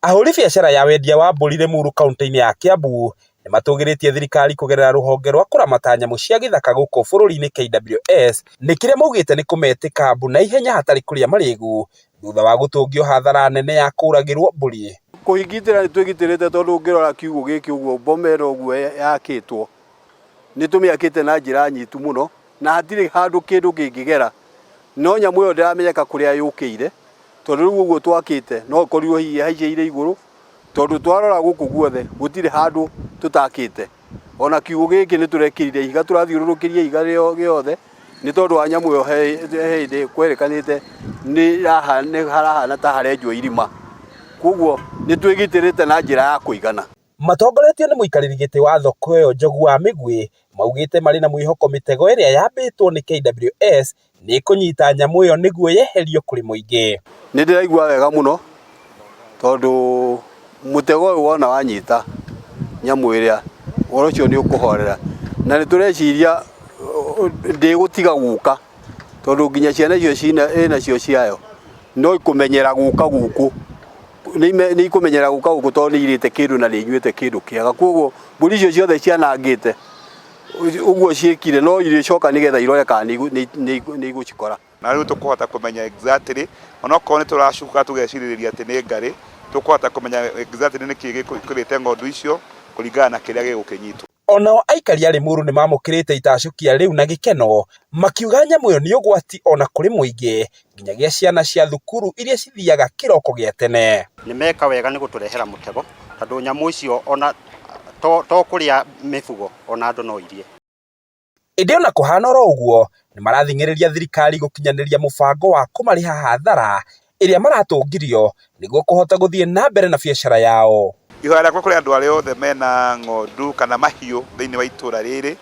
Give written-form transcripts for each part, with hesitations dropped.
Ahũri biacara ya wendia wa mbũri Limuru kaunti-inĩ ya Kiambu nĩ matũgĩrĩtie thirikari kũgerera rũhonge rwa kũramata nyamũ cia gĩthaka gũkũ bũrũri-inĩ KWS nĩ kĩrĩa maugĩte nĩ kũmetĩka mbu na ihenya hatarĩ kũrĩa marĩgu thutha wa gũtũngio hathara nene ya kũragĩrwo mbũri. Kũhingitĩra nĩ twĩgitĩrĩte tondũ ũngĩrora kiugũ gĩkĩ ũguo bomera ũguo yakĩtwo nĩ tũmĩakĩte na njĩra nyitu mũno na hatirĩ handũ kĩndũ kĩngĩgera, no nyamũ ĩyo ndĩramenyeka kũrĩa yũkĩire tondũ rĩu ũguo twakĩte no ũkorirwo hihi haicĩire igũrũ tondũ twarora gũkũ guothe gũtirĩ handũ tũtakĩte. Ona kiugũ gĩkĩ nĩ tũrekĩrire ihiga, tũrathiũrũrũkĩria ihiga rĩothe nĩ tondũ wa nyamũ ĩyo he hĩndĩ kwerekanĩte nĩ harahana ta harenjwo irima, koguo nĩ twĩgitĩrĩte na njĩra ya kũigana. Matongoretio nĩ mũikarĩri gĩtĩ wa thoko ĩyo Njogu wa Mĩgwi maugĩte marĩ na mwĩhoko mĩtego ĩrĩa yambĩtwo nĩ KWS nĩ kũnyita nyamũ ĩyo nĩguo yeherio kũrĩ mũingĩ. Nĩ ndĩraigua wega mũno tondũ mũtego ũyũ wona wanyita nyamũ ĩrĩa ũhoro ũcio nĩ ũkũhorera, na nĩ tũreciria ndĩgũtiga gũka tondũ nginya ciana icio ĩnacio ciayo no ikũmenyera gũka gũkũ, nĩ ikũmenyera gũka gũkũ tondũ nĩ irĩte kĩndũ na nĩ inyuĩte kĩndũ kĩega, koguo mbũri icio ciothe cianangĩte ũguo ciĩkire no irĩcoka nĩgetha irore kana nĩ igũcikora. Na rĩu tũkũhota kũmenya exactly onokorwo nĩ tũracuka tũgecirĩrĩria atĩ nĩ ngarĩ, tũkũhota kũmenya exactly nĩkĩ gĩkũrĩte ng'ondu icio kũringana na kĩrĩa gĩgũkĩnyitwo. Onao aikari a Limuru nĩ mamũkĩrĩte itacukia rĩu na gĩkeno makiuga nyamũ ĩyo nĩ ũgwati ona kũrĩ mũingĩ nginyagia ciana cia thukuru iria cithiaga kĩroko gĩa tene. Nĩ meka wega nĩ gũtũrehera mũtego tondũ nyamũ icio ona to kũrĩa mĩfugo ona andũ no irie. Ĩndĩ ona kũhana oro ũguo nĩ marathing'ĩrĩria thirikari gũkinyanĩria mũbango wa kũmarĩha hathara ĩrĩa maratũngirio nĩguo kũhota gũthiĩ na mbere na biacara yao. Ihoya rĩakwa kũrĩ andũ arĩa othe mena ng'ondu kana mahiũ thĩinĩ wa itũra rĩrĩ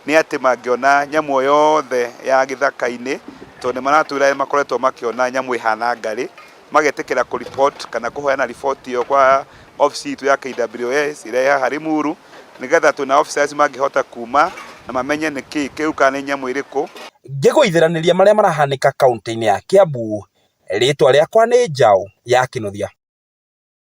nĩ atĩ mangĩona nyamũ yothe ya gĩthaka-inĩ tondũ nĩ maratwĩra makoretwo makĩona nyamũ ĩhana ngarĩ, magetĩkĩra kũ-report kana kũheana riboti ĩyo kwa obici itũ ya KWS ĩrĩa haha Limuru, nĩgetha twĩna officers mangĩhota kuma na mamenye nĩkĩ kĩu kana nĩ nyamũ ĩrĩkũ. Ngĩgũithĩranĩria marĩa marahanĩka kaunti-inĩ ya Kiambu, rĩtwa rĩakwa nĩ Njaũ ya Kĩnuthia.